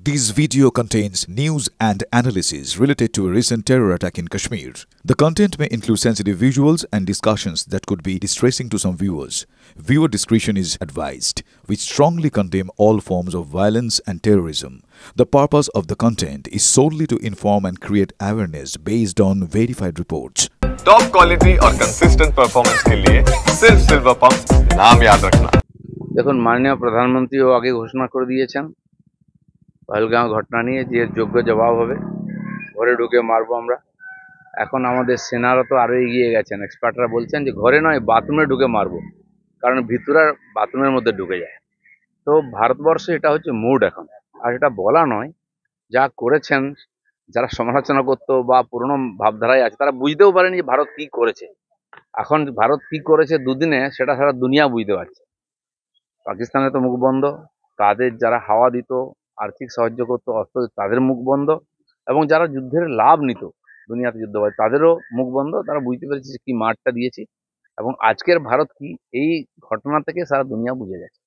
This video contains news and analysis related to a recent terror attack in Kashmir. The content may include sensitive visuals and discussions that could be distressing to some viewers. Viewer discretion is advised. We strongly condemn all forms of violence and terrorism. The purpose of the content is solely to inform and create awareness based on verified reports. Top quality और consistent performance के लिए सिर्फ silver pump नाम याद रखना। দেখুন মাননীয় প্রধানমন্ত্রীও আগে ঘোষণা করে দিয়েছেন পহেলগাঁও ঘটনা নিয়ে যে যোগ্য জবাব হবে, ঘরে ঢুকে মারবো আমরা। এখন আমাদের সেনারা তো আরো এগিয়ে গেছেন, এক্সপার্টরা বলছেন যে ঘরে নয় বাথরুমে ঢুকে মারবো, কারণ ভিতরে বাথরুমের মধ্যে ঢুকে যায়। তো ভারতবর্ষে এটা হচ্ছে মুড এখন, আর এটা বলা নয়, যা করেছেন যারা সমালোচনা করতো বা পুরনো ভাবধারায় আছে তারা বুঝতেও পারেনি যে ভারত কি করেছে। এখন ভারত কি করেছে দুদিনে সেটা সারা দুনিয়া বুঝতে পারছে। পাকিস্তানের তো মুখ বন্ধ, তাদের যারা হাওয়া দিত, আর্থিক সাহায্য করতো, অস্ত্র তাদের মুখ বন্ধ, এবং যারা যুদ্ধের লাভ নিত দুনিয়াতে যুদ্ধ হয় তাদেরও মুখ বন্ধ। তারা বুঝতে পেরেছে কি মারটা দিয়েছি, এবং আজকের ভারত কি এই ঘটনা থেকে সারা দুনিয়া বুঝে গেছে।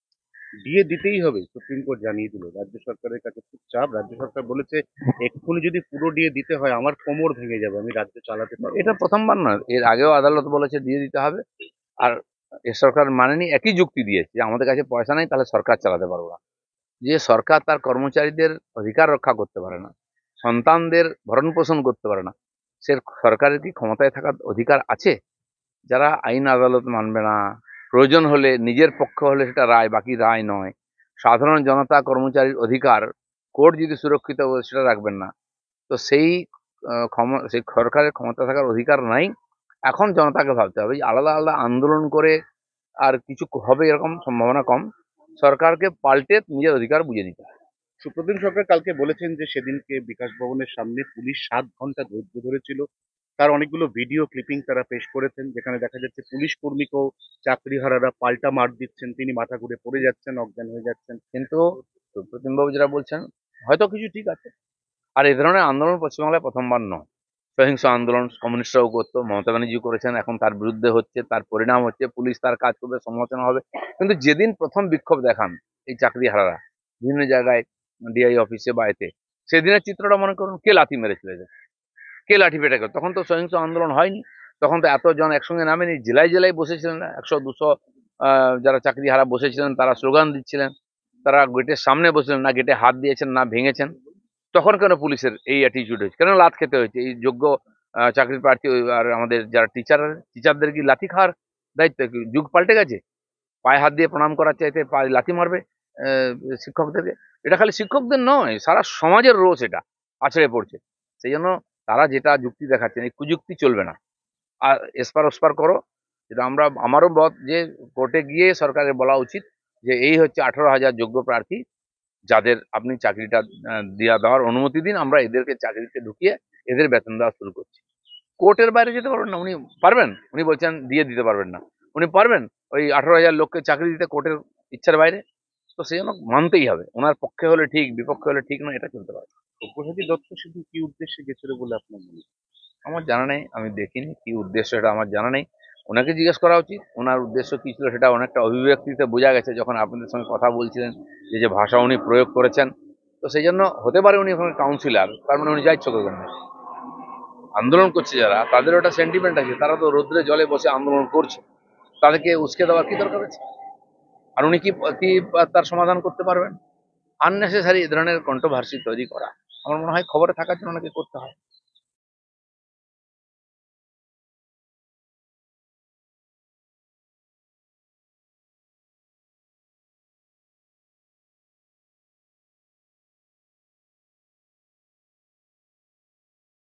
দিয়ে দিতেই হবে, সুপ্রিম কোর্ট জানিয়ে দিল। রাজ্য সরকারের কাছে খুব চাপ, রাজ্য সরকার বলেছে এক্ষুনি যদি পুরো দিয়ে দিতে হয় আমার কোমর ভেঙে যাবে, আমি রাজ্য চালাতে পারবো না। এটা প্রথমবার নয়, এর আগেও আদালত বলেছে দিয়ে দিতে হবে, আর এ সরকার মানেনি, একই যুক্তি দিয়েছে যে আমাদের কাছে পয়সা নেই তাহলে সরকার চালাতে পারবো না। যে সরকার তার কর্মচারীদের অধিকার রক্ষা করতে পারে না, সন্তানদের ভরণ পোষণ করতে পারে না, সে সরকারের কি ক্ষমতায় থাকার অধিকার আছে? যারা আইন আদালত মানবে না, প্রয়োজন হলে নিজের পক্ষ হলে সেটা রায়, বাকি রায় নয়, সাধারণ জনতা কর্মচারীর অধিকার কোর্ট যদি সুরক্ষিত সেটা রাখবেন না, তো সেই সেই সরকারের ক্ষমতা থাকার অধিকার নাই। এখন জনতাকে ভাবতে হবে, আলাদা আলাদা আন্দোলন করে আর কিছু হবে এরকম সম্ভাবনা কম। সরকারকে পাল্টে নিজের অধিকার বুঝে নিতে হবে। সুপ্রতিম সরকার কালকে বলেছেন যে সেদিনকে বিকাশ ভবনের সামনে পুলিশ 7 ঘন্টা ধৈর্য ধরেছিল, তার অনেকগুলো ভিডিও ক্লিপিং তারা পেশ করেছেন, যেখানে দেখা যাচ্ছে পুলিশ কর্মীকেও চাকরিহারারা পাল্টা মার দিচ্ছেন, তিনি মাথা ঘুরে পড়ে যাচ্ছেন, অজ্ঞান হয়ে যাচ্ছেন। কিন্তু সুপ্রতিমবাবু যেটা বলছেন হয়তো কিছু ঠিক আছে, আর এই ধরনের আন্দোলন পশ্চিমবাংলায় প্রথমবার নয়। সহিংস আন্দোলন কমিউনিস্টরাও করতো, মমতা ব্যানার্জি করেছেন, এখন তার বিরুদ্ধে হচ্ছে, তার পরিণাম হচ্ছে পুলিশ তার কাজ করবে, সমালোচনা হবে। কিন্তু যেদিন প্রথম বিক্ষোভ দেখান এই চাকরিহারারা বিভিন্ন জায়গায়, ডিআই অফিসে বা এতে, সেদিনের চিত্রটা মনে করুন, কে লাথি মেরেছিল, কে লাঠি পেটা করে। তখন তো সহিংস আন্দোলন হয়নি, তখন তো এতজন একসঙ্গে নামেনি, জেলায় জেলায় বসেছিলেন না, 100-200 যারা চাকরিহারা বসেছিলেন তারা স্লোগান দিচ্ছিলেন, তারা গেটের সামনে বসেছিলেন, না গেটে হাত দিয়েছেন না ভেঙেছেন। তখন কেন পুলিশের এই অ্যাটিটিউড হয়েছে, কেন লাথ খেতে হয়েছে? এই যোগ্য চাকরির প্রার্থী আর আমাদের যারা টিচারদের কি লাথি খাওয়ার দায়িত্ব? কি যুগ পাল্টে গেছে? পায়ে হাত দিয়ে প্রণাম করার চাইতে পায়ে লাথি মারবে শিক্ষকদেরকে? এটা খালি শিক্ষকদের নয়, সারা সমাজের রোষ এটা আছড়ে পড়ছে। সেই জন্য তারা যেটা যুক্তি দেখাচ্ছেন, এই কুযুক্তি চলবে না। আর এসপার ওসপার করো, যেটা আমারও মত যে কোর্টে গিয়ে সরকারের বলা উচিত যে এই হচ্ছে 18,000 যোগ্য প্রার্থী, যাদের আপনি চাকরিটা দেওয়ার অনুমতি দিন, আমরা এদেরকে চাকরিতে ঢুকিয়ে এদের বেতন দেওয়া শুরু করছি। কোর্টের বাইরে যেতে পারবেন না। উনি পারবেন? উনি বলছেন দিয়ে দিতে পারবেন না। উনি পারবেন ওই 18,000 লোককে চাকরি দিতে কোর্টের ইচ্ছার বাইরে? তো সেই জন্য মানতেই হবে, ওনার পক্ষে হলে ঠিক, বিপক্ষে হলে ঠিক নয়, এটা চলতে পারে। সব্যসাচী দত্ত শুধু কি উদ্দেশ্যে গেছিল বলে আপনার মনে হয়? আমার জানা নেই, আমি দেখিনি কি উদ্দেশ্য, এটা আমার জানা নেই। ওনাকে জিজ্ঞেস করা উচিত ওনার উদ্দেশ্য কি ছিল। সেটা অনেকটা অভিব্যক্তিতে বোঝা গেছে যখন আপনাদের সঙ্গে কথা বলছিলেন, যে ভাষা উনি প্রয়োগ করেছেন। তো সেই জন্য হতে পারে উনি ওখানে কাউন্সিলর, তার মানে উনি যা ইচ্ছা করবেন না। আন্দোলন করছে যারা, তাদের ওটা সেন্টিমেন্ট আছে, তারা তো রোদ্রে জলে বসে আন্দোলন করছে, তাদেরকে উস্কে দেওয়ার কি দরকার আছে? আর উনি কি কি তার সমাধান করতে পারবেন? আননেসেসারি এ ধরনের কন্ট্রোভার্সি তৈরি করা আমার মনে হয় খবরে থাকার জন্য অনেকে করতে হয়।